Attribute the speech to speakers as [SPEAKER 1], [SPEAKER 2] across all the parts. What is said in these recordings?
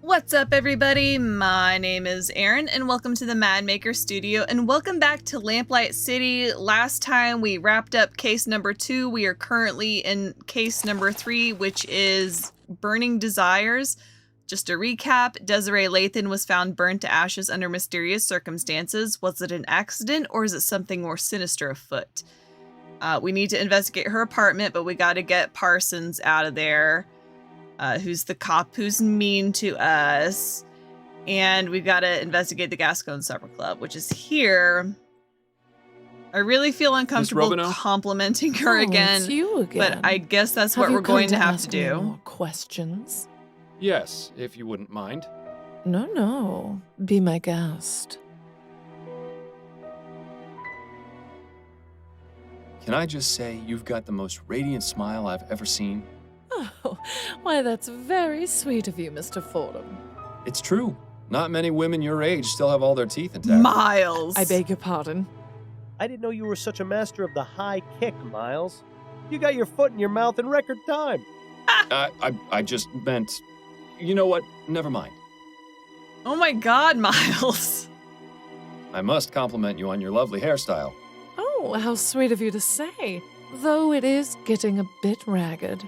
[SPEAKER 1] What's up, everybody? My name is Erin, and welcome to the Mad Maker Studio, and welcome back to Lamplight City. Last time we wrapped up case number 2. We are currently in case number 3, which is Burning Desires. Just a recap, Desiree Lathan was found burned to ashes under mysterious circumstances. Was it an accident, or is it something more sinister afoot? We need to investigate her apartment, but we gotta get Parsons out of there. Who's the cop who's mean to us. And we've got to investigate the Gasgone Supper Club, which is here. I really feel uncomfortable complimenting her again,
[SPEAKER 2] it's you again.
[SPEAKER 1] but I guess that's what we're going to have to do.
[SPEAKER 2] More questions?
[SPEAKER 3] Yes, if you wouldn't mind.
[SPEAKER 2] No. Be my guest.
[SPEAKER 3] Can I just say you've got the most radiant smile I've ever seen?
[SPEAKER 2] Oh, why, that's very sweet of you, Mr. Fordham.
[SPEAKER 3] It's true. Not many women your age still have all their teeth intact.
[SPEAKER 1] Miles!
[SPEAKER 2] I beg your pardon.
[SPEAKER 4] I didn't know you were such a master of the high kick, Miles. You got your foot in your mouth in record time.
[SPEAKER 3] I just meant... You know what? Never mind.
[SPEAKER 1] Oh my god, Miles!
[SPEAKER 3] I must compliment you on your lovely hairstyle.
[SPEAKER 2] Oh, how sweet of you to say. Though it is getting a bit ragged.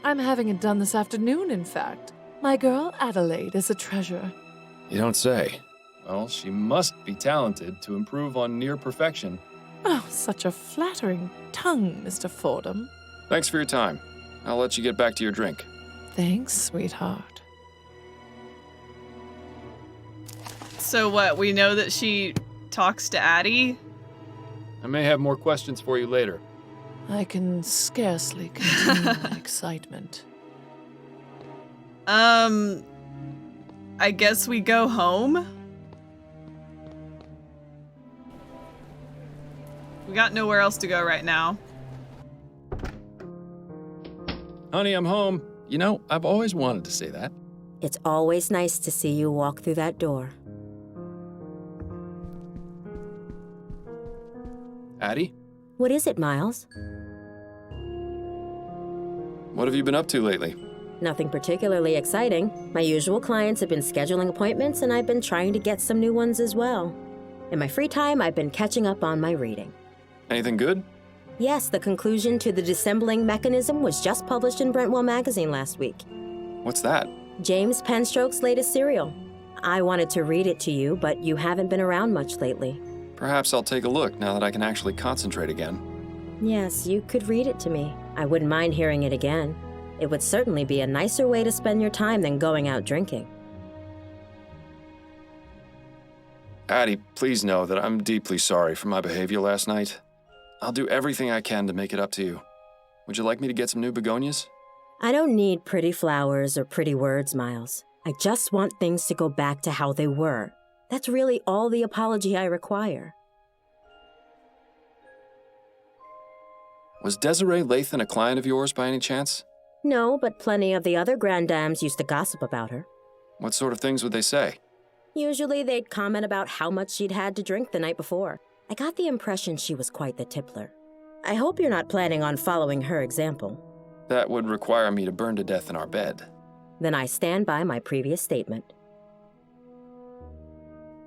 [SPEAKER 2] I'm having it done this afternoon, in fact. My girl Adelaide is a treasure.
[SPEAKER 3] You don't say. Well, she must be talented to improve on near perfection.
[SPEAKER 2] Oh, such a flattering tongue, Mr. Fordham.
[SPEAKER 3] Thanks for your time. I'll let you get back to your drink.
[SPEAKER 2] Thanks, sweetheart.
[SPEAKER 1] So what, we know that she talks to Addie?
[SPEAKER 3] I may have more questions for you later.
[SPEAKER 2] I can scarcely contain my excitement.
[SPEAKER 1] I guess we go home? We got nowhere else to go right now.
[SPEAKER 3] Honey, I'm home. You know, I've always wanted to say that.
[SPEAKER 5] It's always nice to see you walk through that door.
[SPEAKER 3] Addie?
[SPEAKER 5] What is it, Miles?
[SPEAKER 3] What have you been up to lately?
[SPEAKER 5] Nothing particularly exciting. My usual clients have been scheduling appointments, and I've been trying to get some new ones as well. In my free time, I've been catching up on my reading.
[SPEAKER 3] Anything good?
[SPEAKER 5] Yes, the conclusion to the dissembling mechanism was just published in Brentwell magazine last week.
[SPEAKER 3] What's that?
[SPEAKER 5] James Penstroke's latest serial. I wanted to read it to you, but you haven't been around much lately.
[SPEAKER 3] Perhaps I'll take a look now that I can actually concentrate again.
[SPEAKER 5] Yes, you could read it to me. I wouldn't mind hearing it again. It would certainly be a nicer way to spend your time than going out drinking.
[SPEAKER 3] Addie, please know that I'm deeply sorry for my behavior last night. I'll do everything I can to make it up to you. Would you like me to get some new begonias?
[SPEAKER 5] I don't need pretty flowers or pretty words, Miles. I just want things to go back to how they were. That's really all the apology I require.
[SPEAKER 3] Was Desiree Lathan a client of yours by any chance?
[SPEAKER 5] No, but plenty of the other Grande Dames used to gossip about her.
[SPEAKER 3] What sort of things would they say?
[SPEAKER 5] Usually they'd comment about how much she'd had to drink the night before. I got the impression she was quite the tippler. I hope you're not planning on following her example.
[SPEAKER 3] That would require me to burn to death in our bed.
[SPEAKER 5] Then I stand by my previous statement.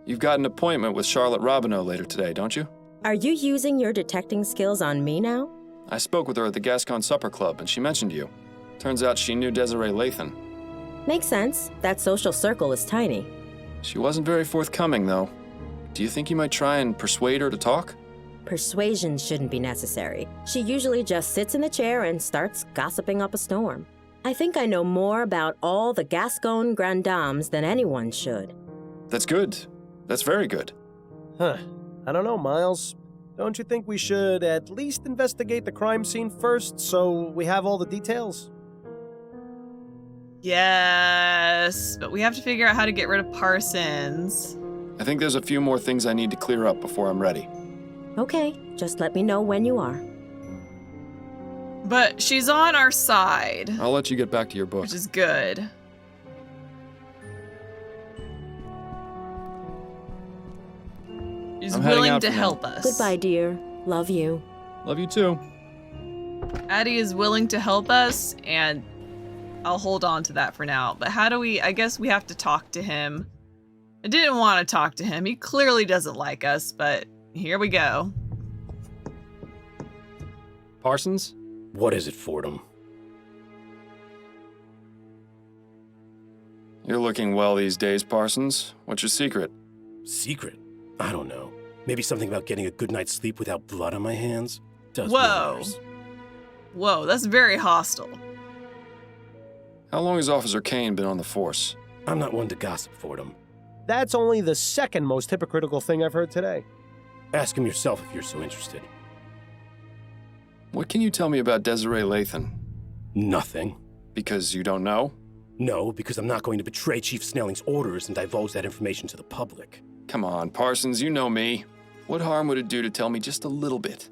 [SPEAKER 3] You've got an appointment with Charlotte Robineau later today, don't you?
[SPEAKER 5] Are you using your detecting skills on me now?
[SPEAKER 3] I spoke with her at the Gasgone Supper Club, and she mentioned you. Turns out she knew Desiree Lathan.
[SPEAKER 5] Makes sense. That social circle is tiny.
[SPEAKER 3] She wasn't very forthcoming, though. Do you think you might try and persuade her to talk?
[SPEAKER 5] Persuasion shouldn't be necessary. She usually just sits in the chair and starts gossiping up a storm. I think I know more about all the Gasgone Grande Dames than anyone should.
[SPEAKER 3] That's good. That's very good.
[SPEAKER 4] Huh. I don't know, Miles. Don't you think we should at least investigate the crime scene first so we have all the details?
[SPEAKER 1] Yes, but we have to figure out how to get rid of Parsons.
[SPEAKER 3] I think there's a few more things I need to clear up before I'm ready.
[SPEAKER 5] Okay, just let me know when you are.
[SPEAKER 1] But she's on our side,
[SPEAKER 3] I'll let you get back to your book.
[SPEAKER 1] which is good. She's
[SPEAKER 3] I'm heading
[SPEAKER 1] willing
[SPEAKER 3] out
[SPEAKER 1] to
[SPEAKER 3] for now.
[SPEAKER 1] help us.
[SPEAKER 5] Goodbye, dear. Love you.
[SPEAKER 3] Love you too.
[SPEAKER 1] Addie is willing to help us, and I'll hold on to that for now. But how do we, I guess we have to talk to him. I didn't want to talk to him. He clearly doesn't like us, but here we go.
[SPEAKER 3] Parsons?
[SPEAKER 6] What is it, Fordham?
[SPEAKER 3] You're looking well these days, Parsons. What's your secret?
[SPEAKER 6] Secret? I don't know. Maybe something about getting a good night's sleep without blood on my hands? Does
[SPEAKER 1] Whoa.
[SPEAKER 6] wonders.
[SPEAKER 1] Whoa, that's very hostile.
[SPEAKER 3] How long has Officer Kane been on the force?
[SPEAKER 6] I'm not one to gossip, Fordham.
[SPEAKER 4] That's only the second most hypocritical thing I've heard today.
[SPEAKER 6] Ask him yourself if you're so interested.
[SPEAKER 3] What can you tell me about Desiree Lathan?
[SPEAKER 6] Nothing.
[SPEAKER 3] Because you don't know?
[SPEAKER 6] No, because I'm not going to betray Chief Snelling's orders and divulge that information to the public.
[SPEAKER 3] Come on, Parsons, you know me. What harm would it do to tell me just a little bit?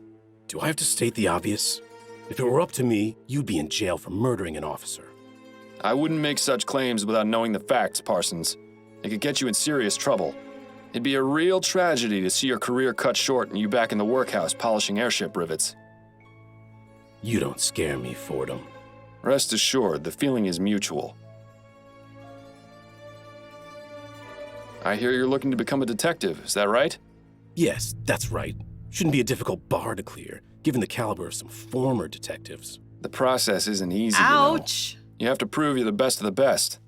[SPEAKER 6] Do I have to state the obvious? If it were up to me, you'd be in jail for murdering an officer.
[SPEAKER 3] I wouldn't make such claims without knowing the facts, Parsons. It could get you in serious trouble. It'd be a real tragedy to see your career cut short and you back in the workhouse polishing airship rivets.
[SPEAKER 6] You don't scare me, Fordham.
[SPEAKER 3] Rest assured, the feeling is mutual. I hear you're looking to become a detective, is that right?
[SPEAKER 6] Yes, that's right. Shouldn't be a difficult bar to clear, given the caliber of some former detectives.
[SPEAKER 3] The process isn't easy,
[SPEAKER 1] Ouch.
[SPEAKER 3] you know. You have to prove you're the best of the best.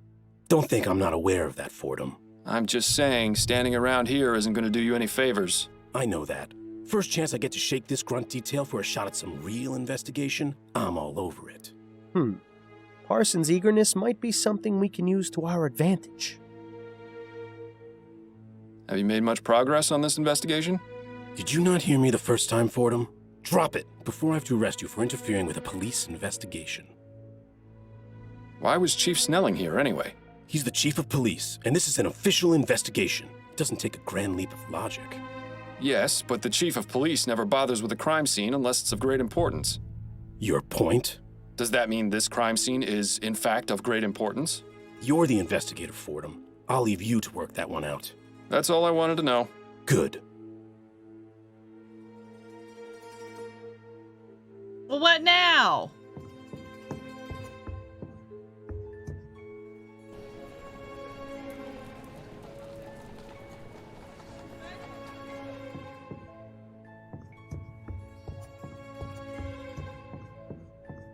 [SPEAKER 6] Don't think I'm not aware of that, Fordham.
[SPEAKER 3] I'm just saying, standing around here isn't going to do you any favors.
[SPEAKER 6] I know that. First chance I get to shake this grunt detail for a shot at some real investigation, I'm all over it.
[SPEAKER 4] Parsons' eagerness might be something we can use to our advantage.
[SPEAKER 3] Have you made much progress on this investigation?
[SPEAKER 6] Did you not hear me the first time, Fordham? Drop it before I have to arrest you for interfering with a police investigation.
[SPEAKER 3] Why was Chief Snelling here anyway?
[SPEAKER 6] He's the chief of police, and this is an official investigation. It doesn't take a grand leap of logic.
[SPEAKER 3] Yes, but the chief of police never bothers with a crime scene unless it's of great importance.
[SPEAKER 6] Your point?
[SPEAKER 3] Does that mean this crime scene is, in fact, of great importance?
[SPEAKER 6] You're the investigator, Fordham. I'll leave you to work that one out.
[SPEAKER 3] That's all I wanted to know.
[SPEAKER 6] Good.
[SPEAKER 1] Well, what now?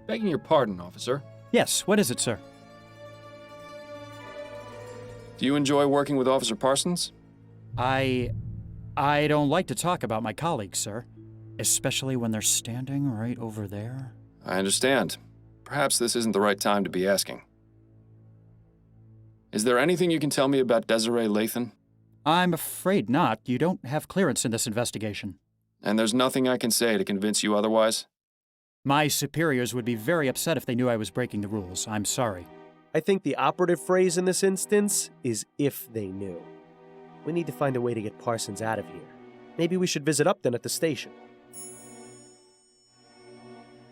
[SPEAKER 3] Begging your pardon, officer.
[SPEAKER 7] Yes, what is it, sir?
[SPEAKER 3] Do you enjoy working with Officer Parsons?
[SPEAKER 7] I don't like to talk about my colleagues, sir. Especially when they're standing right over there.
[SPEAKER 3] I understand. Perhaps this isn't the right time to be asking. Is there anything you can tell me about Desiree Lathan?
[SPEAKER 7] I'm afraid not. You don't have clearance in this investigation.
[SPEAKER 3] And there's nothing I can say to convince you otherwise?
[SPEAKER 7] My superiors would be very upset if they knew I was breaking the rules. I'm sorry.
[SPEAKER 4] I think the operative phrase in this instance is if they knew. We need to find a way to get Parsons out of here. Maybe we should visit Upton at the station.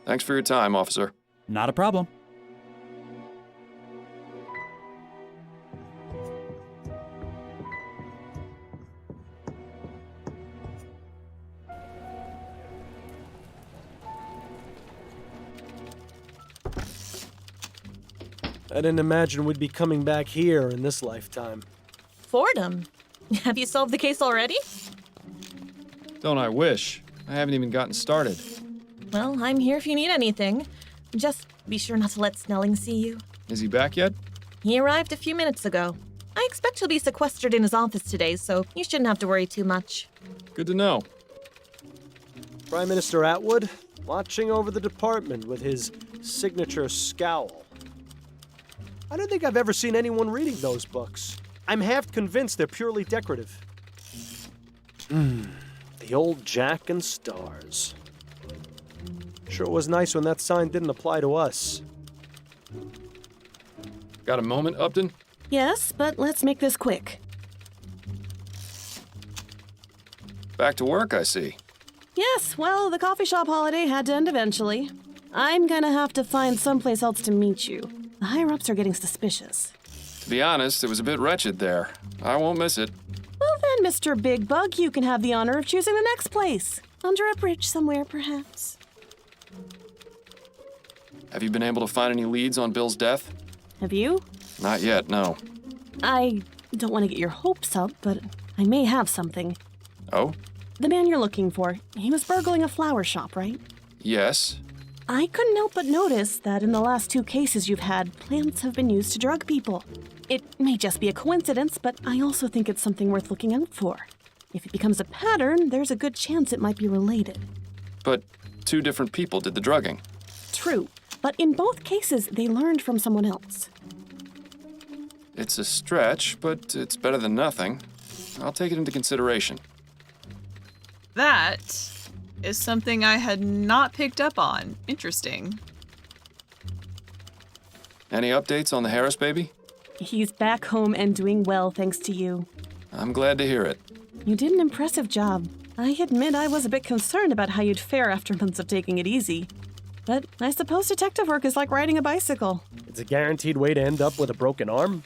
[SPEAKER 3] Thanks for your time, officer.
[SPEAKER 7] Not a problem.
[SPEAKER 4] I didn't imagine we'd be coming back here in this lifetime.
[SPEAKER 8] Fordham, have you solved the case already?
[SPEAKER 3] Don't I wish? I haven't even gotten started.
[SPEAKER 8] Well, I'm here if you need anything. Just be sure not to let Snelling see you.
[SPEAKER 3] Is he back yet?
[SPEAKER 8] He arrived a few minutes ago. I expect he'll be sequestered in his office today, so you shouldn't have to worry too much.
[SPEAKER 3] Good to know.
[SPEAKER 4] Prime Minister Atwood, watching over the department with his signature scowl. I don't think I've ever seen anyone reading those books. I'm half convinced they're purely decorative. The old Jack and Stars. Sure was nice when that sign didn't apply to us.
[SPEAKER 3] Got a moment, Upton?
[SPEAKER 8] Yes, but let's make this quick.
[SPEAKER 3] Back to work, I see.
[SPEAKER 9] Yes, well, the coffee shop holiday had to end eventually. I'm gonna have to find someplace else to meet you. The higher-ups are getting suspicious.
[SPEAKER 3] To be honest, it was a bit wretched there. I won't miss it.
[SPEAKER 9] Well then, Mr. Big Bug, you can have the honor of choosing the next place. Under a bridge somewhere, perhaps.
[SPEAKER 3] Have you been able to find any leads on Bill's death?
[SPEAKER 9] Have you?
[SPEAKER 3] Not yet, no.
[SPEAKER 9] I don't want to get your hopes up, but I may have something.
[SPEAKER 3] Oh?
[SPEAKER 9] The man you're looking for, he was burgling a flower shop, right?
[SPEAKER 3] Yes.
[SPEAKER 9] I couldn't help but notice that in the last 2 cases you've had, plants have been used to drug people. It may just be a coincidence, but I also think it's something worth looking out for. If it becomes a pattern, there's a good chance it might be related.
[SPEAKER 3] But 2 different people did the drugging.
[SPEAKER 9] True, but in both cases, they learned from someone else.
[SPEAKER 3] It's a stretch, but it's better than nothing. I'll take it into consideration.
[SPEAKER 1] That is something I had not picked up on. Interesting.
[SPEAKER 3] Any updates on the Harris baby?
[SPEAKER 9] He's back home and doing well thanks to you.
[SPEAKER 3] I'm glad to hear it.
[SPEAKER 9] You did an impressive job. I admit I was a bit concerned about how you'd fare after months of taking it easy. But I suppose detective work is like riding a bicycle.
[SPEAKER 4] It's a guaranteed way to end up with a broken arm.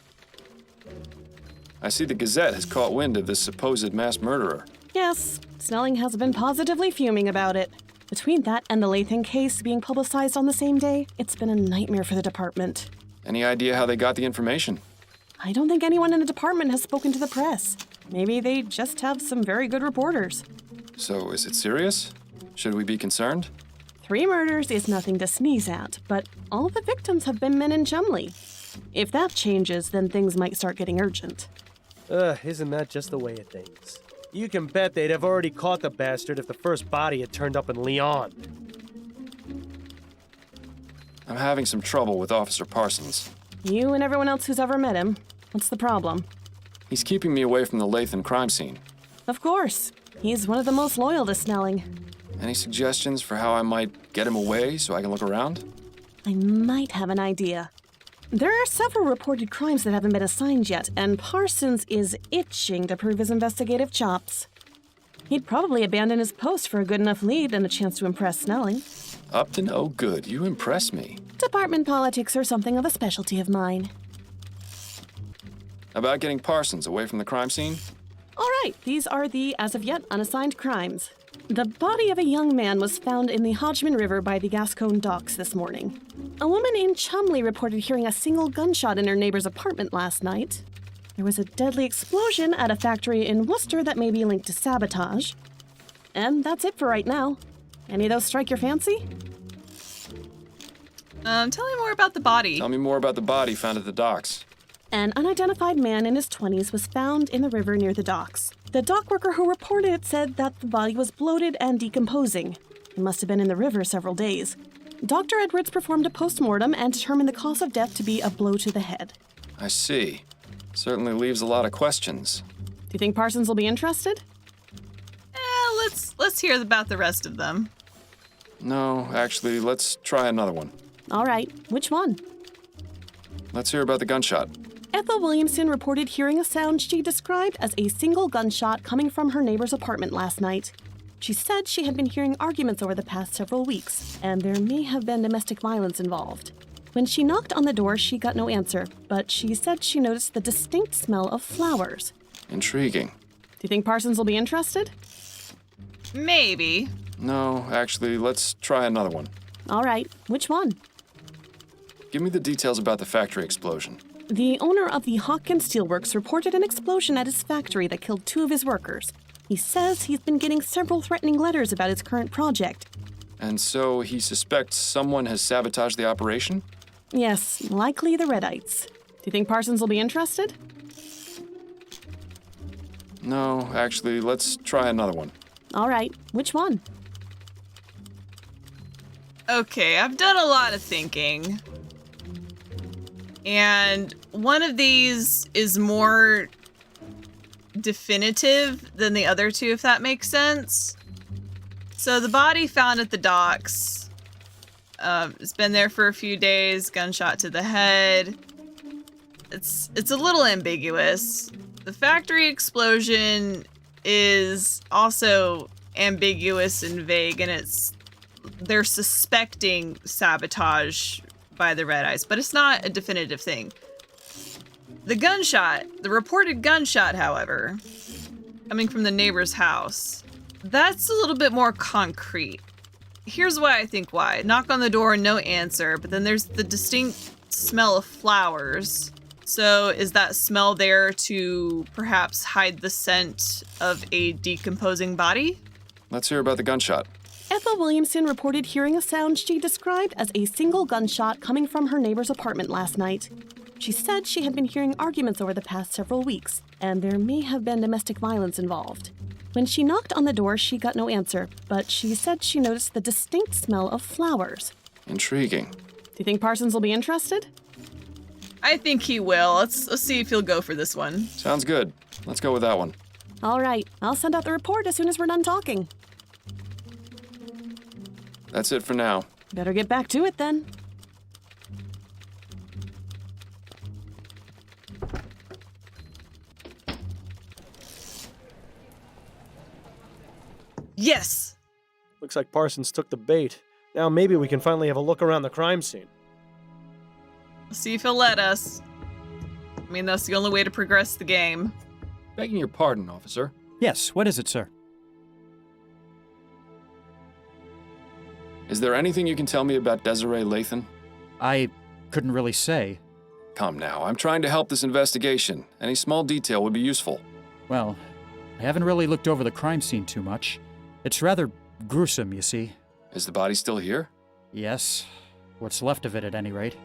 [SPEAKER 3] I see the Gazette has caught wind of this supposed mass murderer.
[SPEAKER 9] Yes, Snelling has been positively fuming about it. Between that and the Lathan case being publicized on the same day, it's been a nightmare for the department.
[SPEAKER 3] Any idea how they got the information?
[SPEAKER 9] I don't think anyone in the department has spoken to the press. Maybe they just have some very good reporters.
[SPEAKER 3] So, is it serious? Should we be concerned?
[SPEAKER 9] 3 murders is nothing to sneeze at, but all the victims have been men in Chumley. If that changes, then things might start getting urgent.
[SPEAKER 4] Isn't that just the way of things? You can bet they'd have already caught the bastard if the first body had turned up in Lyon.
[SPEAKER 3] I'm having some trouble with Officer Parsons.
[SPEAKER 9] You and everyone else who's ever met him. What's the problem?
[SPEAKER 3] He's keeping me away from the Lathan crime scene.
[SPEAKER 9] Of course. He's one of the most loyal to Snelling.
[SPEAKER 3] Any suggestions for how I might get him away so I can look around?
[SPEAKER 9] I might have an idea. There are several reported crimes that haven't been assigned yet, and Parsons is itching to prove his investigative chops. He'd probably abandon his post for a good enough lead and a chance to impress Snelling.
[SPEAKER 3] Up to no good. You impress me.
[SPEAKER 9] Department politics are something of a specialty of mine.
[SPEAKER 3] About getting Parsons away from the crime scene?
[SPEAKER 9] All right, these are the, as of yet, unassigned crimes. The body of a young man was found in the Hodgman River by the Gasgone docks this morning. A woman in Chumley reported hearing a single gunshot in her neighbor's apartment last night. There was a deadly explosion at a factory in Worcester that may be linked to sabotage. And that's it for right now. Any of those strike your fancy?
[SPEAKER 1] Tell me more about the body.
[SPEAKER 3] Tell me more about the body found at the docks.
[SPEAKER 9] An unidentified man in his 20s was found in the river near the docks. The dock worker who reported it said that the body was bloated and decomposing. It must have been in the river several days. Dr. Edwards performed a post-mortem and determined the cause of death to be a blow to the head.
[SPEAKER 3] I see. Certainly leaves a lot of questions.
[SPEAKER 9] Do you think Parsons will be interested?
[SPEAKER 1] Let's hear about the rest of them.
[SPEAKER 3] No, actually, let's try another one.
[SPEAKER 9] All right, which one?
[SPEAKER 3] Let's hear about the gunshot.
[SPEAKER 9] Ethel Williamson reported hearing a sound she described as a single gunshot coming from her neighbor's apartment last night. She said she had been hearing arguments over the past several weeks, and there may have been domestic violence involved. When she knocked on the door, she got no answer, but she said she noticed the distinct smell of flowers.
[SPEAKER 3] Intriguing.
[SPEAKER 9] Do you think Parsons will be interested?
[SPEAKER 1] Maybe.
[SPEAKER 3] No, actually, let's try another one.
[SPEAKER 9] All right, which one?
[SPEAKER 3] Give me the details about the factory explosion.
[SPEAKER 9] The owner of the Hawkins Steelworks reported an explosion at his factory that killed 2 of his workers. He says he's been getting several threatening letters about his current project.
[SPEAKER 3] And so he suspects someone has sabotaged the operation?
[SPEAKER 9] Yes, likely the Redites. Do you think Parsons will be interested?
[SPEAKER 3] No, actually, let's try another one.
[SPEAKER 9] All right, which one?
[SPEAKER 1] Okay, I've done a lot of thinking. And one of these is more definitive than the other 2, if that makes sense. So the body found at the docks, it's been there for a few days, gunshot to the head. It's a little ambiguous. The factory explosion is also ambiguous and vague, and they're suspecting sabotage by the Redites, but it's not a definitive thing. The reported gunshot, however, coming from the neighbor's house, that's a little bit more concrete. Here's why I think why. Knock on the door, no answer, but then there's the distinct smell of flowers. So is that smell there to perhaps hide the scent of a decomposing body?
[SPEAKER 3] Let's hear about the gunshot.
[SPEAKER 9] Ethel Williamson reported hearing a sound she described as a single gunshot coming from her neighbor's apartment last night. She said she had been hearing arguments over the past several weeks, and there may have been domestic violence involved. When she knocked on the door, she got no answer, but she said she noticed the distinct smell of flowers.
[SPEAKER 3] Intriguing.
[SPEAKER 9] Do you think Parsons will be interested?
[SPEAKER 1] I think he will. Let's see if he'll go for this one.
[SPEAKER 3] Sounds good. Let's go with that one.
[SPEAKER 9] All right, I'll send out the report as soon as we're done talking.
[SPEAKER 3] That's it for now.
[SPEAKER 9] Better get back to it then.
[SPEAKER 1] Yes!
[SPEAKER 4] Looks like Parsons took the bait. Now maybe we can finally have a look around the crime scene.
[SPEAKER 1] See if he'll let us. I mean, that's the only way to progress the game.
[SPEAKER 3] Begging your pardon, officer.
[SPEAKER 7] Yes, what is it, sir?
[SPEAKER 3] Is there anything you can tell me about Desiree Lathan?
[SPEAKER 7] I couldn't really say.
[SPEAKER 3] Come now, I'm trying to help this investigation. Any small detail would be useful.
[SPEAKER 7] Well, I haven't really looked over the crime scene too much. It's rather gruesome, you see.
[SPEAKER 3] Is the body still here?
[SPEAKER 7] Yes, what's left of it at any rate.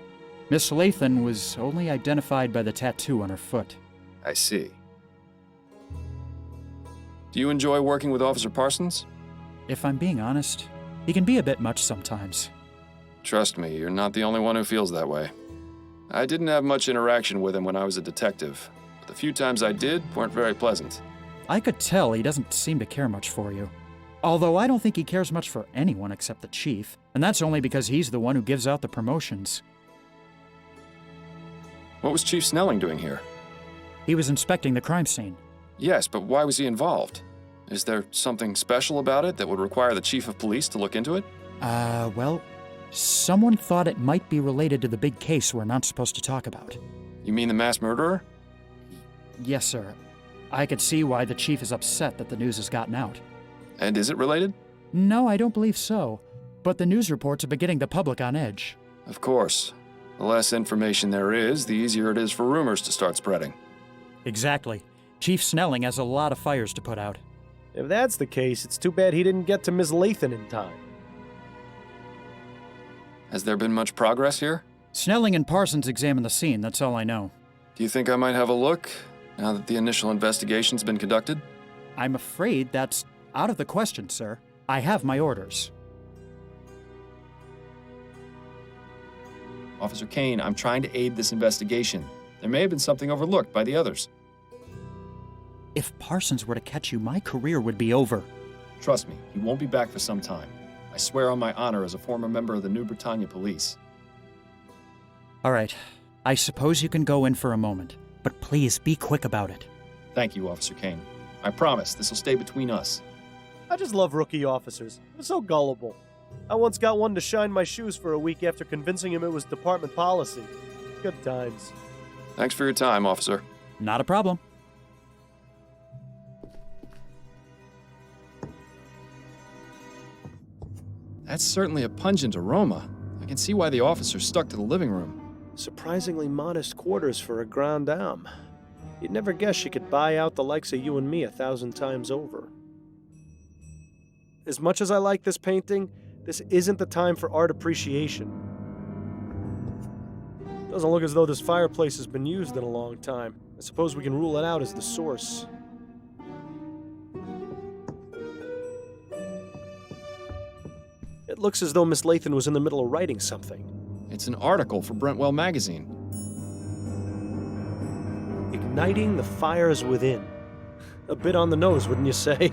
[SPEAKER 7] Miss Lathan was only identified by the tattoo on her foot.
[SPEAKER 3] I see. Do you enjoy working with Officer Parsons?
[SPEAKER 7] If I'm being honest, he can be a bit much sometimes.
[SPEAKER 3] Trust me, you're not the only one who feels that way. I didn't have much interaction with him when I was a detective, but the few times I did weren't very pleasant.
[SPEAKER 7] I could tell he doesn't seem to care much for you. Although I don't think he cares much for anyone except the chief, and that's only because he's the one who gives out the promotions.
[SPEAKER 3] What was Chief Snelling doing here?
[SPEAKER 7] He was inspecting the crime scene.
[SPEAKER 3] Yes, but why was he involved? Is there something special about it that would require the chief of police to look into it?
[SPEAKER 7] Well, someone thought it might be related to the big case we're not supposed to talk about.
[SPEAKER 3] You mean the mass murderer?
[SPEAKER 7] Yes, sir. I could see why the chief is upset that the news has gotten out.
[SPEAKER 3] And is it related?
[SPEAKER 7] No, I don't believe so. But the news reports have been getting the public on edge.
[SPEAKER 3] Of course. The less information there is, the easier it is for rumors to start spreading.
[SPEAKER 7] Exactly. Chief Snelling has a lot of fires to put out.
[SPEAKER 4] If that's the case, it's too bad he didn't get to Miss Lathan in time.
[SPEAKER 3] Has there been much progress here?
[SPEAKER 7] Snelling and Parsons examined the scene, that's all I know.
[SPEAKER 3] Do you think I might have a look, now that the initial investigation's been conducted?
[SPEAKER 7] I'm afraid that's out of the question, sir. I have my orders.
[SPEAKER 3] Officer Kane, I'm trying to aid this investigation. There may have been something overlooked by the others.
[SPEAKER 7] If Parsons were to catch you, my career would be over.
[SPEAKER 3] Trust me, he won't be back for some time. I swear on my honor as a former member of the New Britannia Police.
[SPEAKER 7] All right. I suppose you can go in for a moment, but please be quick about it.
[SPEAKER 3] Thank you, Officer Kane. I promise this will stay between us.
[SPEAKER 4] I just love rookie officers. They're so gullible. I once got one to shine my shoes for a week after convincing him it was department policy. Good times.
[SPEAKER 3] Thanks for your time, officer.
[SPEAKER 7] Not a problem.
[SPEAKER 3] That's certainly a pungent aroma. I can see why the officer stuck to the living room.
[SPEAKER 4] Surprisingly modest quarters for a Grande Dame. You'd never guess she could buy out the likes of you and me 1,000 times over. As much as I like this painting, this isn't the time for art appreciation. Doesn't look as though this fireplace has been used in a long time. I suppose we can rule it out as the source. It looks as though Miss Lathan was in the middle of writing something.
[SPEAKER 3] It's an article for Brentwell magazine.
[SPEAKER 4] Igniting the fires within. A bit on the nose, wouldn't you say?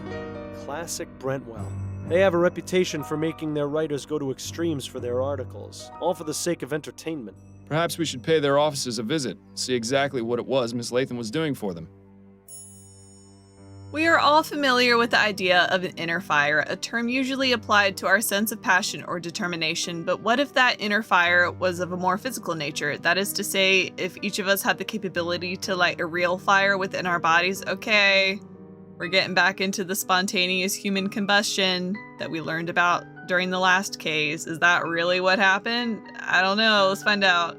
[SPEAKER 4] Classic Brentwell. They have a reputation for making their writers go to extremes for their articles, all for the sake of entertainment.
[SPEAKER 3] Perhaps we should pay their offices a visit, see exactly what it was Miss Lathan was doing for them.
[SPEAKER 1] We are all familiar with the idea of an inner fire, a term usually applied to our sense of passion or determination, but what if that inner fire was of a more physical nature? That is to say, if each of us had the capability to light a real fire within our bodies. Okay, we're getting back into the spontaneous human combustion that we learned about during the last case. Is that really what happened? I don't know. Let's find out.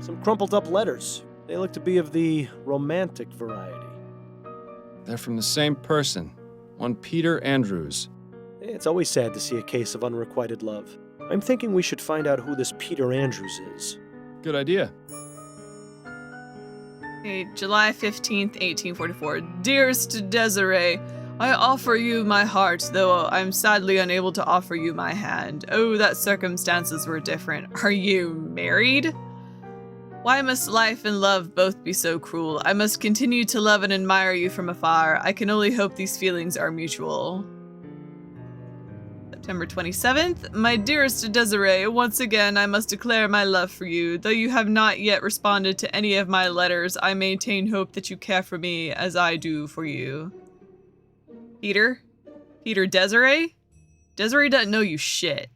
[SPEAKER 4] Some crumpled up letters. They look to be of the romantic variety.
[SPEAKER 3] They're from the same person, one Peter Andrews.
[SPEAKER 4] It's always sad to see a case of unrequited love. I'm thinking we should find out who this Peter Andrews is.
[SPEAKER 3] Good idea.
[SPEAKER 1] Okay, July 15th, 1844. Dearest Desiree, I offer you my heart, though I'm sadly unable to offer you my hand. Oh, that circumstances were different. Are you married? Why must life and love both be so cruel? I must continue to love and admire you from afar. I can only hope these feelings are mutual. September 27th. My dearest Desiree, once again I must declare my love for you. Though you have not yet responded to any of my letters, I maintain hope that you care for me as I do for you. Peter? Peter Desiree? Desiree doesn't know you shit.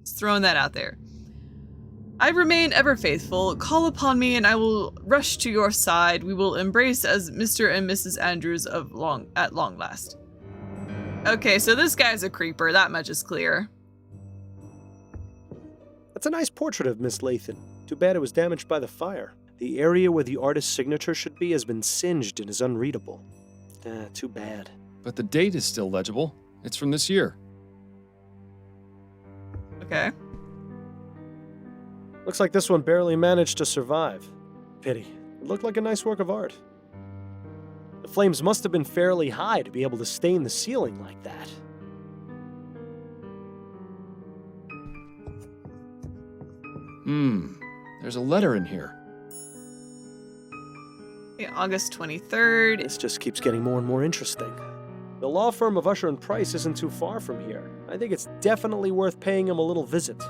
[SPEAKER 1] Just throwing that out there. I remain ever faithful. Call upon me and I will rush to your side. We will embrace as Mr. and Mrs. Andrews at long last. Okay, so this guy's a creeper. That much is clear.
[SPEAKER 4] That's a nice portrait of Miss Lathan. Too bad it was damaged by the fire. The area where the artist's signature should be has been singed and is unreadable. Too bad.
[SPEAKER 3] But the date is still legible. It's from this year.
[SPEAKER 1] Okay.
[SPEAKER 4] Looks like this one barely managed to survive. Pity. It looked like a nice work of art. The flames must have been fairly high to be able to stain the ceiling like that.
[SPEAKER 3] There's a letter in here.
[SPEAKER 1] Okay, August 23rd.
[SPEAKER 4] This just keeps getting more and more interesting. The law firm of Usher and Price isn't too far from here. I think it's definitely worth paying them a little visit.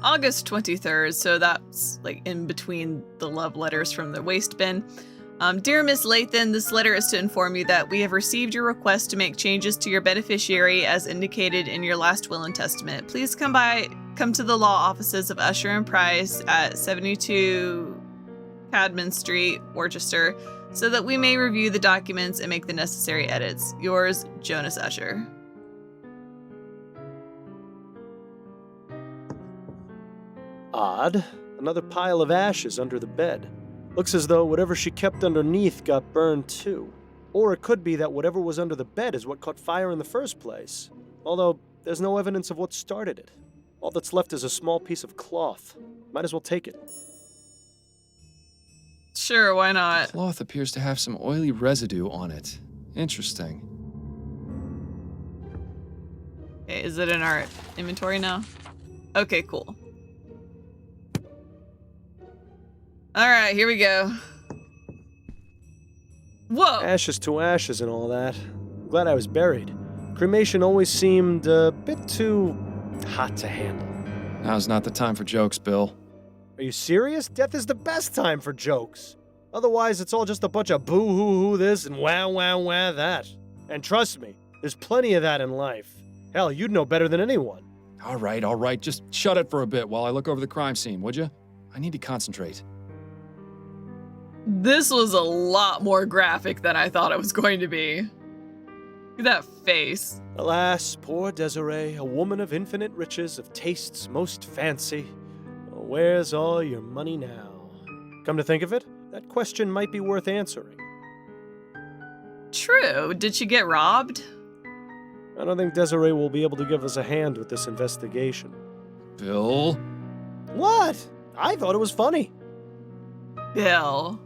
[SPEAKER 1] August 23rd, so that's like in between the love letters from the waste bin. Dear Miss Lathan, this letter is to inform you that we have received your request to make changes to your beneficiary as indicated in your last will and testament. Please come to the law offices of Usher and Price at 72 Cadman Street, Worcester, so that we may review the documents and make the necessary edits. Yours, Jonas Usher.
[SPEAKER 4] Odd. Another pile of ashes under the bed. Looks as though whatever she kept underneath got burned too. Or it could be that whatever was under the bed is what caught fire in the first place. Although, there's no evidence of what started it. All that's left is a small piece of cloth. Might as well take it.
[SPEAKER 1] Sure, why not?
[SPEAKER 3] The cloth appears to have some oily residue on it. Interesting.
[SPEAKER 1] Okay, is it in our inventory now? Okay, cool. Alright, here we go. Whoa!
[SPEAKER 4] Ashes to ashes and all that. Glad I was buried. Cremation always seemed a bit too hot to handle.
[SPEAKER 3] Now's not the time for jokes, Bill.
[SPEAKER 4] Are you serious? Death is the best time for jokes. Otherwise, it's all just a bunch of boo-hoo-hoo this and wah-wah-wah that. And trust me, there's plenty of that in life. Hell, you'd know better than anyone.
[SPEAKER 3] All right. Just shut it for a bit while I look over the crime scene, would you? I need to concentrate.
[SPEAKER 1] This was a lot more graphic than I thought it was going to be. Look at that face.
[SPEAKER 4] Alas, poor Desiree, a woman of infinite riches, of tastes most fancy. Where's all your money now? Come to think of it, that question might be worth answering.
[SPEAKER 1] True. Did she get robbed?
[SPEAKER 4] I don't think Desiree will be able to give us a hand with this investigation.
[SPEAKER 3] Bill?
[SPEAKER 4] What? I thought it was funny.
[SPEAKER 1] Bill.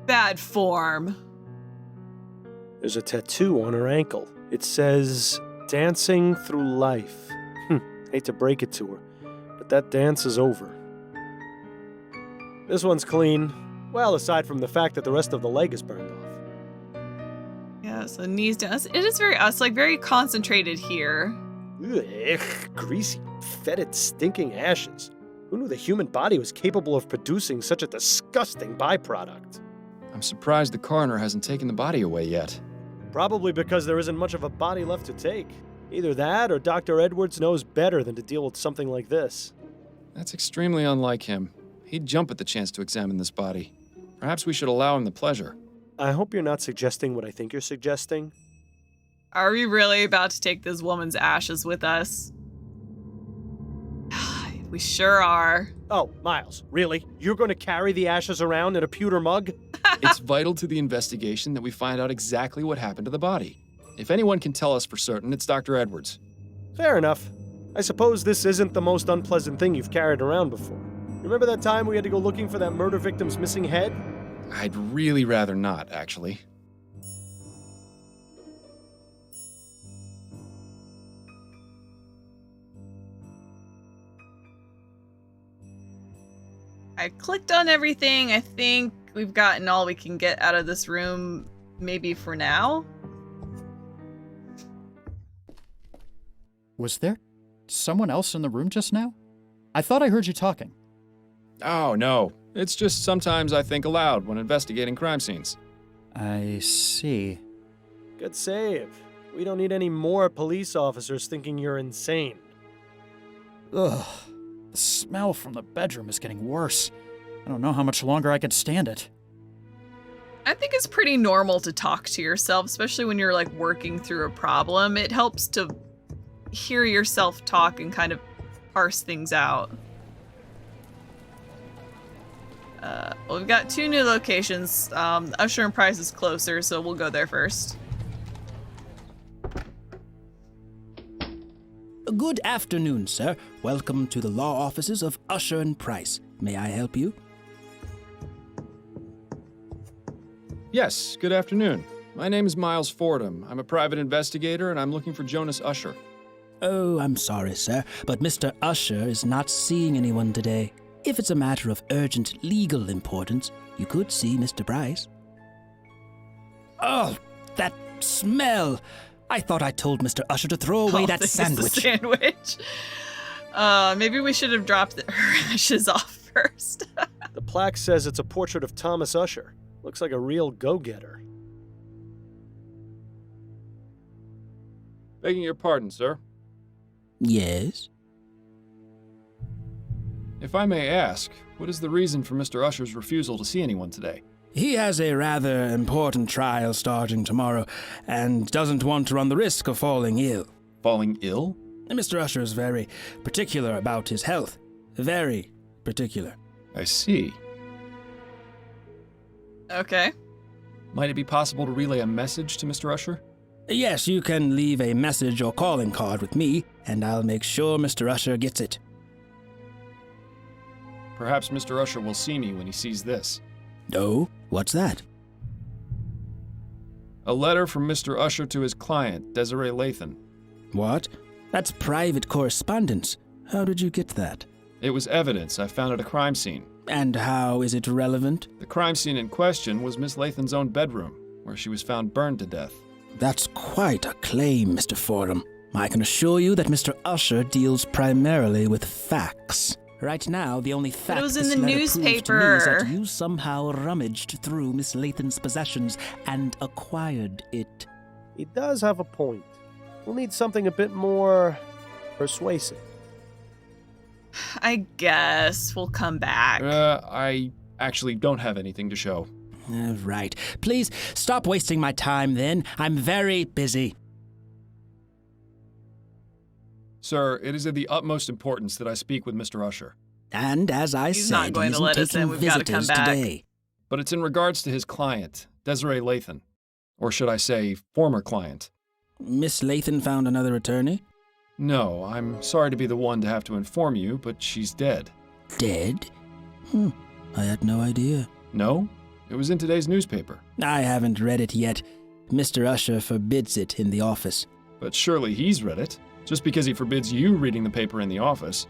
[SPEAKER 1] Bad form.
[SPEAKER 4] There's a tattoo on her ankle. It says, "Dancing through life." Hate to break it to her, but that dance is over. This one's clean. Well, aside from the fact that the rest of the leg is burned off.
[SPEAKER 1] Yeah, so knees down. It is very concentrated here.
[SPEAKER 4] Ugh, greasy, fetid, stinking ashes. Who knew the human body was capable of producing such a disgusting byproduct?
[SPEAKER 3] I'm surprised the coroner hasn't taken the body away yet.
[SPEAKER 4] Probably because there isn't much of a body left to take. Either that or Dr. Edwards knows better than to deal with something like this.
[SPEAKER 3] That's extremely unlike him. He'd jump at the chance to examine this body. Perhaps we should allow him the pleasure.
[SPEAKER 4] I hope you're not suggesting what I think you're suggesting.
[SPEAKER 1] Are we really about to take this woman's ashes with us? We sure are.
[SPEAKER 4] Oh, Miles, really? You're going to carry the ashes around in a pewter mug?
[SPEAKER 3] It's vital to the investigation that we find out exactly what happened to the body. If anyone can tell us for certain, it's Dr. Edwards.
[SPEAKER 4] Fair enough. I suppose this isn't the most unpleasant thing you've carried around before. Remember that time we had to go looking for that murder victim's missing head?
[SPEAKER 3] I'd really rather not, actually.
[SPEAKER 1] I clicked on everything. I think we've gotten all we can get out of this room, maybe for now.
[SPEAKER 7] Was there someone else in the room just now? I thought I heard you talking.
[SPEAKER 3] Oh, no. It's just sometimes I think aloud when investigating crime scenes.
[SPEAKER 7] I see.
[SPEAKER 4] Good save. We don't need any more police officers thinking you're insane.
[SPEAKER 7] Ugh. The smell from the bedroom is getting worse. I don't know how much longer I could stand it.
[SPEAKER 1] I think it's pretty normal to talk to yourself, especially when you're like working through a problem. It helps to hear yourself talk and kind of parse things out. Well, we've got 2 new locations. Usher and Price is closer, so we'll go there first.
[SPEAKER 10] Good afternoon, sir. Welcome to the law offices of Usher and Price. May I help you?
[SPEAKER 3] Yes, good afternoon. My name is Miles Fordham. I'm a private investigator, and I'm looking for Jonas Usher.
[SPEAKER 10] Oh, I'm sorry, sir, but Mr. Usher is not seeing anyone today. If it's a matter of urgent legal importance, you could see Mr. Price. Oh, that smell! I thought I told Mr. Usher to throw away that sandwich.
[SPEAKER 1] The sandwich. Maybe we should have dropped her ashes off first.
[SPEAKER 4] The plaque says it's a portrait of Thomas Usher. Looks like a real go-getter.
[SPEAKER 3] Begging your pardon, sir.
[SPEAKER 10] Yes?
[SPEAKER 3] If I may ask, what is the reason for Mr. Usher's refusal to see anyone today?
[SPEAKER 10] He has a rather important trial starting tomorrow, and doesn't want to run the risk of falling ill.
[SPEAKER 3] Falling ill?
[SPEAKER 10] Mr. Usher is very particular about his health. Very particular.
[SPEAKER 3] I see.
[SPEAKER 1] Okay.
[SPEAKER 3] Might it be possible to relay a message to Mr. Usher?
[SPEAKER 10] Yes, you can leave a message or calling card with me, and I'll make sure Mr. Usher gets it.
[SPEAKER 3] Perhaps Mr. Usher will see me when he sees this.
[SPEAKER 10] Oh, what's that?
[SPEAKER 3] A letter from Mr. Usher to his client, Desiree Lathan.
[SPEAKER 10] What? That's private correspondence. How did you get that?
[SPEAKER 3] It was evidence I found at a crime scene.
[SPEAKER 10] And how is it relevant?
[SPEAKER 3] The crime scene in question was Miss Lathan's own bedroom, where she was found burned to death.
[SPEAKER 10] That's quite a claim, Mr. Fordham. I can assure you that Mr. Usher deals primarily with facts. Right now, the only fact
[SPEAKER 1] it was in
[SPEAKER 10] this
[SPEAKER 1] the
[SPEAKER 10] letter proves to me is
[SPEAKER 1] newspaper.
[SPEAKER 10] that you somehow rummaged through Miss Lathan's possessions and acquired it.
[SPEAKER 4] He does have a point. We'll need something a bit more persuasive.
[SPEAKER 1] I guess we'll come back.
[SPEAKER 3] I actually don't have anything to show.
[SPEAKER 10] Right. Please stop wasting my time then. I'm very busy.
[SPEAKER 3] Sir, it is of the utmost importance that I speak with Mr. Usher.
[SPEAKER 10] And as I
[SPEAKER 1] He's
[SPEAKER 10] said,
[SPEAKER 1] not going
[SPEAKER 10] he
[SPEAKER 1] to let
[SPEAKER 10] isn't
[SPEAKER 1] us in.
[SPEAKER 10] taking
[SPEAKER 1] We've gotta come
[SPEAKER 10] visitors
[SPEAKER 1] back.
[SPEAKER 10] today.
[SPEAKER 3] But it's in regards to his client, Desiree Lathan. Or should I say, former client.
[SPEAKER 10] Miss Lathan found another attorney?
[SPEAKER 3] No, I'm sorry to be the one to have to inform you, but she's dead.
[SPEAKER 10] Dead? I had no idea.
[SPEAKER 3] No? It was in today's newspaper.
[SPEAKER 10] I haven't read it yet. Mr. Usher forbids it in the office.
[SPEAKER 3] But surely he's read it. Just because he forbids you reading the paper in the office.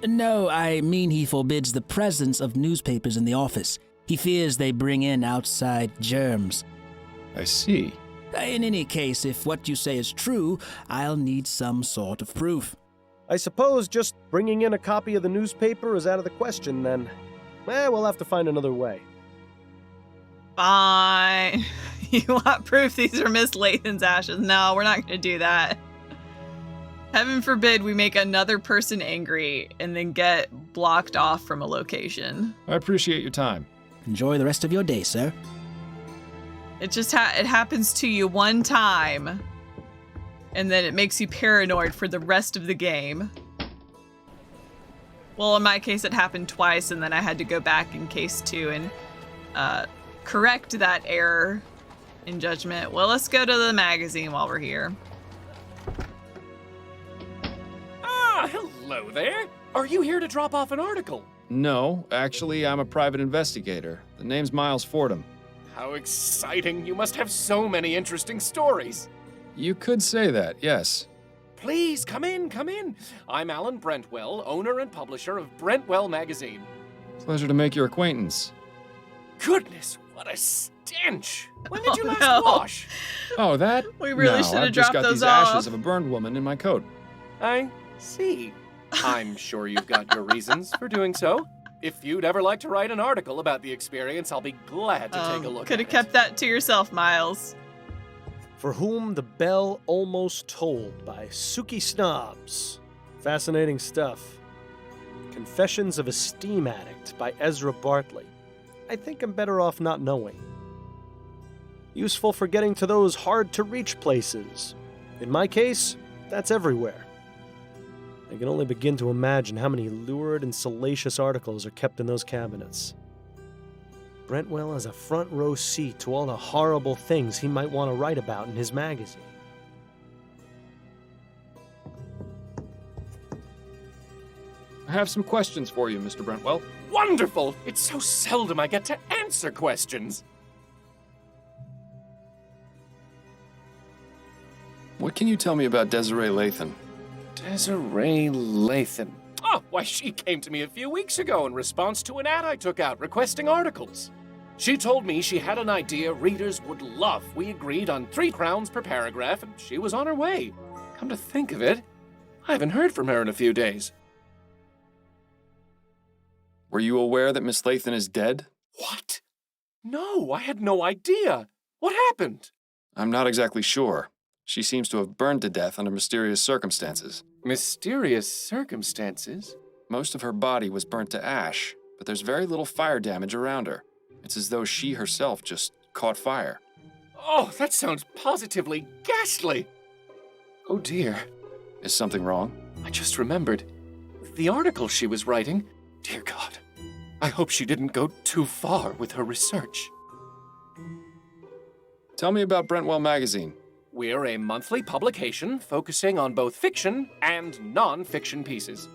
[SPEAKER 10] No, I mean he forbids the presence of newspapers in the office. He fears they bring in outside germs.
[SPEAKER 3] I see.
[SPEAKER 10] In any case, if what you say is true, I'll need some sort of proof.
[SPEAKER 4] I suppose just bringing in a copy of the newspaper is out of the question then. We'll have to find another way.
[SPEAKER 1] Fine. You want proof these are Miss Lathan's ashes? No, we're not going to do that. Heaven forbid we make another person angry and then get blocked off from a location.
[SPEAKER 3] I appreciate your time.
[SPEAKER 10] Enjoy the rest of your day, sir.
[SPEAKER 1] It just it happens to you one time, and then it makes you paranoid for the rest of the game. Well, in my case, it happened twice, and then I had to go back in case 2 and correct that error in judgment. Well, let's go to the magazine while we're here.
[SPEAKER 11] Ah, hello there. Are you here to drop off an article?
[SPEAKER 3] No, actually, I'm a private investigator. The name's Miles Fordham.
[SPEAKER 11] How exciting. You must have so many interesting stories.
[SPEAKER 3] You could say that, yes.
[SPEAKER 11] Please, come in, come in. I'm Alan Brentwell, owner and publisher of Brentwell Magazine.
[SPEAKER 3] Pleasure to make your acquaintance.
[SPEAKER 11] Goodness, what a stench. When did you last
[SPEAKER 1] no.
[SPEAKER 11] wash?
[SPEAKER 3] Oh, that?
[SPEAKER 1] We really
[SPEAKER 3] No,
[SPEAKER 1] should have
[SPEAKER 3] I've just
[SPEAKER 1] dropped
[SPEAKER 3] got
[SPEAKER 1] those
[SPEAKER 3] these
[SPEAKER 1] off.
[SPEAKER 3] ashes of a burned woman in my coat.
[SPEAKER 11] I see. I'm sure you've got your reasons for doing so. If you'd ever like to write an article about the experience, I'll be glad to take a look
[SPEAKER 1] Could
[SPEAKER 11] at
[SPEAKER 1] have kept that to yourself, Miles.
[SPEAKER 4] For Whom the Bell Almost Tolled by Suki Snobs. Fascinating stuff. Confessions of a Steam Addict by Ezra Bartley. I think I'm better off not knowing. Useful for getting to those hard-to-reach places. In my case, that's everywhere. I can only begin to imagine how many lurid and salacious articles are kept in those cabinets. Brentwell has a front row seat to all the horrible things he might want to write about in his magazine.
[SPEAKER 3] I have some questions for you, Mr. Brentwell.
[SPEAKER 11] Wonderful! It's so seldom I get to answer questions.
[SPEAKER 3] What can you tell me about Desiree Lathan?
[SPEAKER 11] Desiree Lathan. Oh, why, she came to me a few weeks ago in response to an ad I took out requesting articles. She told me she had an idea readers would love. We agreed on 3 crowns per paragraph, and she was on her way. Come to think of it, I haven't heard from her in a few days.
[SPEAKER 3] Were you aware that Miss Lathan is dead?
[SPEAKER 11] What? No, I had no idea. What happened?
[SPEAKER 3] I'm not exactly sure. She seems to have burned to death under mysterious circumstances.
[SPEAKER 11] Mysterious circumstances?
[SPEAKER 3] Most of her body was burnt to ash, but there's very little fire damage around her. It's as though she herself just caught fire.
[SPEAKER 11] Oh, that sounds positively ghastly. Oh dear.
[SPEAKER 3] Is something wrong?
[SPEAKER 11] I just remembered. The article she was writing, dear God, I hope she didn't go too far with her research.
[SPEAKER 3] Tell me about Brentwell Magazine.
[SPEAKER 11] We're a monthly publication focusing on both fiction and non-fiction pieces.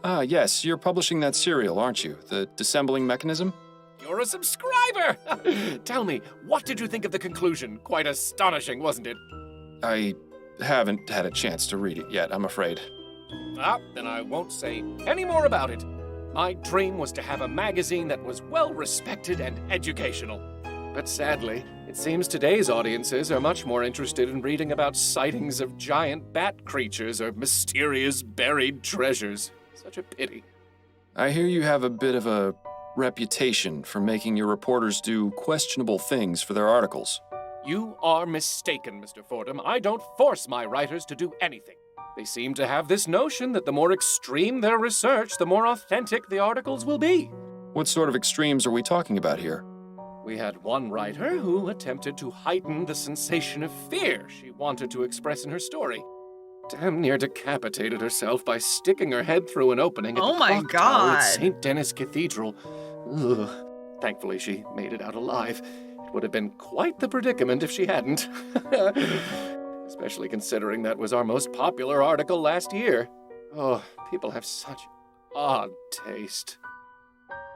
[SPEAKER 3] Ah, yes, you're publishing that serial, aren't you? The Dissembling Mechanism?
[SPEAKER 11] You're a subscriber! Tell me, what did you think of the conclusion? Quite astonishing, wasn't it?
[SPEAKER 3] I haven't had a chance to read it yet, I'm afraid.
[SPEAKER 11] Ah, then I won't say any more about it. My dream was to have a magazine that was well-respected and educational. But sadly, it seems today's audiences are much more interested in reading about sightings of giant bat creatures or mysterious buried treasures. Such a pity.
[SPEAKER 3] I hear you have a bit of a reputation for making your reporters do questionable things for their articles.
[SPEAKER 11] You are mistaken, Mr. Fordham. I don't force my writers to do anything. They seem to have this notion that the more extreme their research, the more authentic the articles will be.
[SPEAKER 3] What sort of extremes are we talking about here?
[SPEAKER 11] We had one writer who attempted to heighten the sensation of fear she wanted to express in her story. Damn near decapitated herself by sticking her head through an opening at
[SPEAKER 1] Oh
[SPEAKER 11] the
[SPEAKER 1] my
[SPEAKER 11] clock tower
[SPEAKER 1] God.
[SPEAKER 11] at St. Denis Cathedral. Ugh. Thankfully, she made it out alive. It would have been quite the predicament if she hadn't. Especially considering that was our most popular article last year. Oh, people have such odd taste.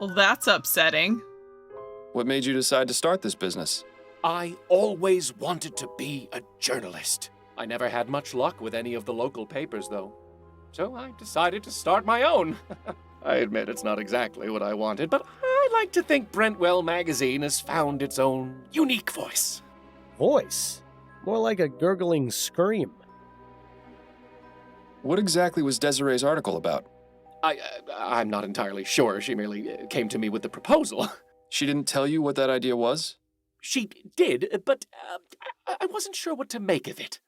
[SPEAKER 1] Well, that's upsetting.
[SPEAKER 3] What made you decide to start this business?
[SPEAKER 11] I always wanted to be a journalist. I never had much luck with any of the local papers, though. So I decided to start my own. I admit it's not exactly what I wanted, but I like to think Brentwell Magazine has found its own unique voice.
[SPEAKER 4] Voice? More like a gurgling scream.
[SPEAKER 3] What exactly was Desiree's article about?
[SPEAKER 11] I'm not entirely sure. She merely came to me with the proposal.
[SPEAKER 3] She didn't tell you what that idea was?
[SPEAKER 11] She did, but I wasn't sure what to make of it.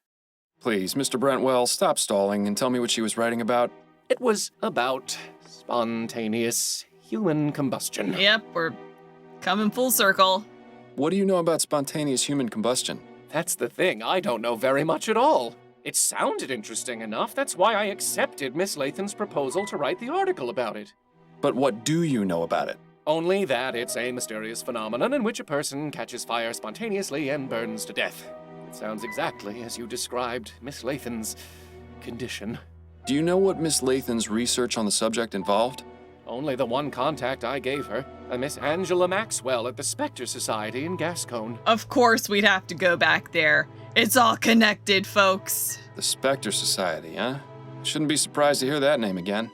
[SPEAKER 3] Please, Mr. Brentwell, stop stalling and tell me what she was writing about.
[SPEAKER 11] It was about spontaneous human combustion.
[SPEAKER 1] Yep, we're coming full circle.
[SPEAKER 3] What do you know about spontaneous human combustion?
[SPEAKER 11] That's the thing. I don't know very much at all. It sounded interesting enough. That's why I accepted Miss Lathan's proposal to write the article about it.
[SPEAKER 3] But what do you know about it?
[SPEAKER 11] Only that it's a mysterious phenomenon in which a person catches fire spontaneously and burns to death. It sounds exactly as you described Miss Lathan's condition.
[SPEAKER 3] Do you know what Miss Lathan's research on the subject involved?
[SPEAKER 11] Only the one contact I gave her, a Miss Angela Maxwell at the Spectre Society in Gascone.
[SPEAKER 1] Of course we'd have to go back there. It's all connected, folks.
[SPEAKER 3] The Spectre Society, huh? Shouldn't be surprised to hear that name again.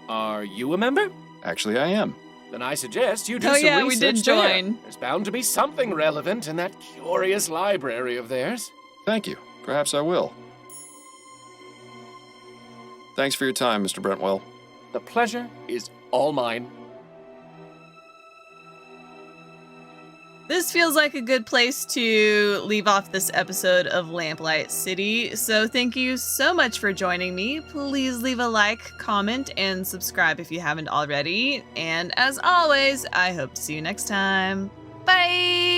[SPEAKER 11] Are you a member?
[SPEAKER 3] Actually, I am.
[SPEAKER 11] Then I suggest you do
[SPEAKER 1] Oh,
[SPEAKER 11] some
[SPEAKER 1] yeah,
[SPEAKER 11] research
[SPEAKER 1] we did
[SPEAKER 11] there.
[SPEAKER 1] join.
[SPEAKER 11] There's bound to be something relevant in that curious library of theirs.
[SPEAKER 3] Thank you. Perhaps I will. Thanks for your time, Mr. Brentwell.
[SPEAKER 11] The pleasure is all mine.
[SPEAKER 1] This feels like a good place to leave off this episode of Lamplight City, so thank you so much for joining me. Please leave a like, comment, and subscribe if you haven't already. And as always, I hope to see you next time. Bye!